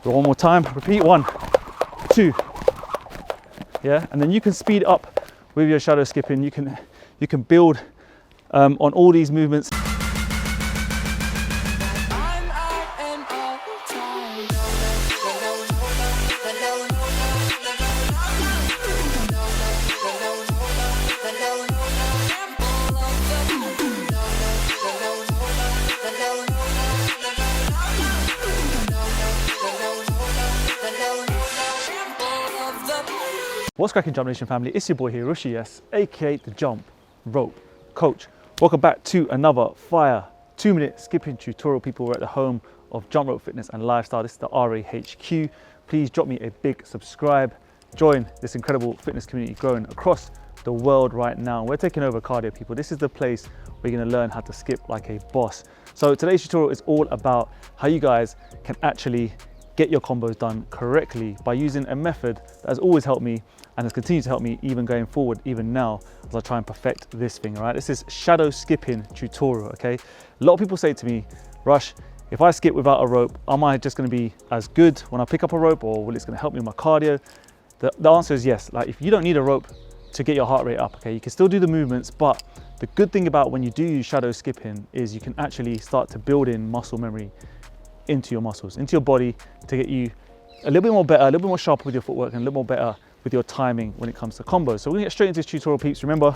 One more time, repeat, 1, 2. Yeah, and then you can speed up with your shadow skipping. You can build on all these movements. What's cracking, Jump Nation family? It's your boy here, Rushi, yes, aka the Jump Rope Coach. Welcome back to another fire 2-minute skipping tutorial. People, we're at the home of Jump Rope Fitness and Lifestyle. This is the RAHQ. Please drop me a big subscribe. Join this incredible fitness community growing across the world right now. We're taking over cardio, people. This is the place where you're going to learn how to skip like a boss. So today's tutorial is all about how you guys can actually get your combos done correctly by using a method that has always helped me and has continued to help me even going forward, even now, as I try and perfect this thing, all right? This is shadow skipping tutorial, okay? A lot of people say to me, Rush, if I skip without a rope, am I just gonna be as good when I pick up a rope, or will it's gonna help me with my cardio? The answer is yes. Like, if you don't need a rope to get your heart rate up, okay, you can still do the movements, but the good thing about when you do use shadow skipping is you can actually start to build in muscle memory into your muscles, into your body, to get you a little bit more better, a little bit more sharper with your footwork, and a little more better with your timing when it comes to combos. So we're gonna get straight into this tutorial, peeps. Remember,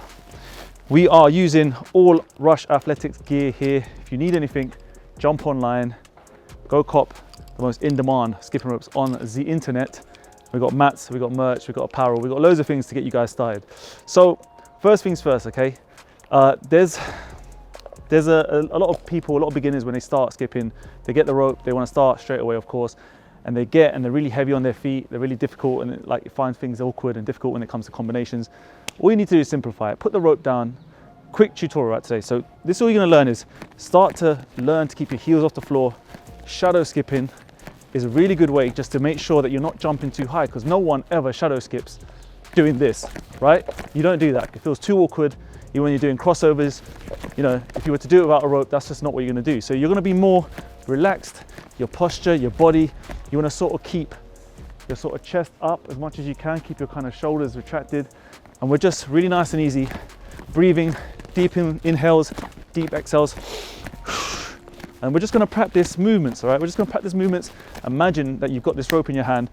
we are using all Rush Athletics gear here. If you need anything, jump online, go cop the most in-demand skipping ropes on the internet. We've got mats, we've got merch, we've got apparel, we've got loads of things to get you guys started. So first things first, okay? There's a lot of people, a lot of beginners, when they start skipping, they get the rope, they want to start straight away, of course, and they're really heavy on their feet, they're really difficult, and you find things awkward and difficult when it comes to combinations. All you need to do is simplify it. Put the rope down. Quick tutorial right today. So this is all you're going to learn is start to learn to keep your heels off the floor. Shadow skipping is a really good way just to make sure that you're not jumping too high, because no one ever shadow skips doing this, right? You don't do that. It feels too awkward. Even when you're doing crossovers, you know, if you were to do it without a rope, that's just not what you're going to do. So you're going to be more relaxed, your posture, your body. You want to sort of keep your sort of chest up as much as you can, keep your kind of shoulders retracted, and we're just really nice and easy, breathing, deep inhales, deep exhales, and we're just going to practice movements, all right? We're just going to practice movements. Imagine that you've got this rope in your hand.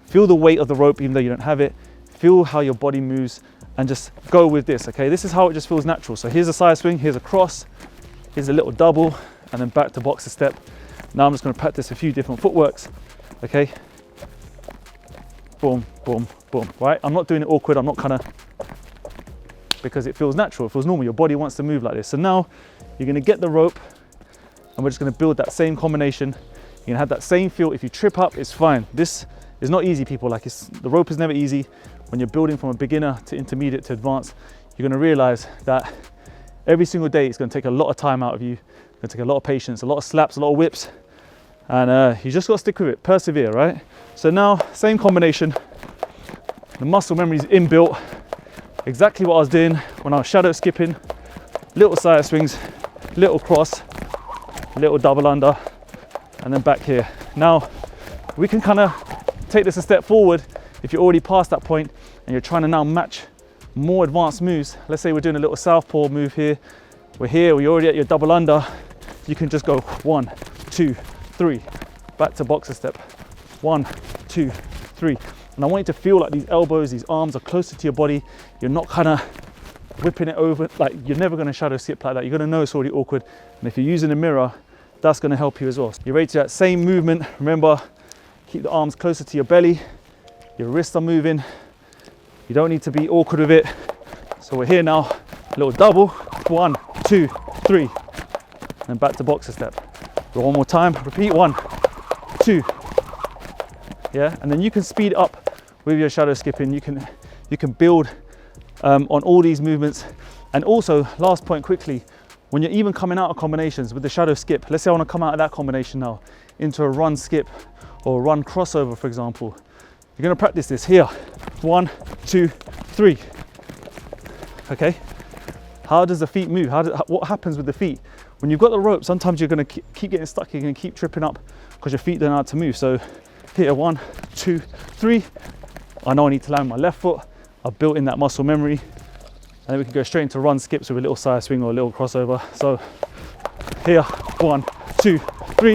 Feel the weight of the rope even though you don't have it. Feel how your body moves and just go with this, okay? This is how it just feels natural. So here's a side swing, here's a cross, here's a little double, and then back to boxer step. Now I'm just going to practice a few different footworks, okay? Boom, boom, boom, right? I'm not doing it awkward, I'm not kind of, because it feels natural, it feels normal. Your body wants to move like this. So now you're going to get the rope, and we're just going to build that same combination. You're going to have that same feel. If you trip up, it's fine. This is not easy, people. Like, the rope is never easy. When you're building from a beginner to intermediate to advanced, you're going to realize that every single day it's going to take a lot of time out of you. It's going to take a lot of patience, a lot of slaps, a lot of whips, and you just got to stick with it, persevere, right? So now, same combination. The muscle memory is inbuilt. Exactly what I was doing when I was shadow skipping. Little side swings, little cross, little double under, and then back here. Now, we can kind of take this a step forward. If you're already past that point and you're trying to now match more advanced moves, let's say we're doing a little southpaw move here. We're already at your double under. You can just go 1, 2, 3, back to boxer step. 1, 2, 3. And I want you to feel like these elbows, these arms are closer to your body. You're not kind of whipping it over. Like, you're never going to shadow skip like that. You're going to know it's already awkward. And if you're using a mirror, that's going to help you as well. You're ready to do that same movement. Remember, keep the arms closer to your belly. Your wrists are moving. You don't need to be awkward with it. So we're here now. A little double. 1, 2, 3. And back to boxer step. One more time. Repeat. 1, 2. Yeah, and then you can speed up with your shadow skipping. You can build on all these movements. And also, last point quickly, when you're even coming out of combinations with the shadow skip, let's say I want to come out of that combination now into a run skip or a run crossover, for example. You're going to practice this here. 1, 2, 3. Okay. How does the feet move? What happens with the feet? When you've got the rope, sometimes you're going to keep getting stuck. You're going to keep tripping up because your feet don't know how to move. So Here, 1, 2, 3. I know I need to land my left foot. I've built in that muscle memory. And then we can go straight into run skips with a little side swing or a little crossover. So here, 1, 2, 3.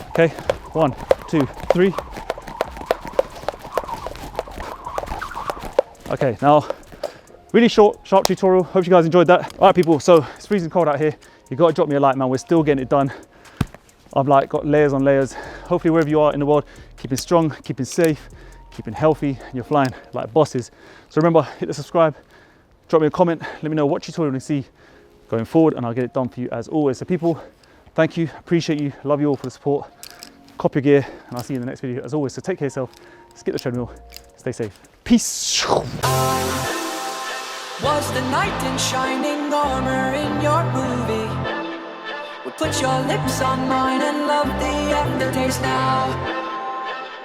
Okay, 1, 2, 3. Okay, now really short, sharp tutorial. Hope you guys enjoyed that. All right, people, so it's freezing cold out here. You gotta drop me a like, man. We're still getting it done. I've like got layers on layers. Hopefully wherever you are in the world, keeping strong, keeping safe, keeping healthy, and you're flying like bosses. So remember, hit the subscribe, drop me a comment, let me know what tutorial you want to see going forward, and I'll get it done for you as always. So people, thank you, appreciate you, love you all for the support. Cop your gear, and I'll see you in the next video as always. So take care of yourself, skip the treadmill, stay safe. Peace. Was the knight in shining armor in your movie? Would put your lips on mine and love the aftertaste now.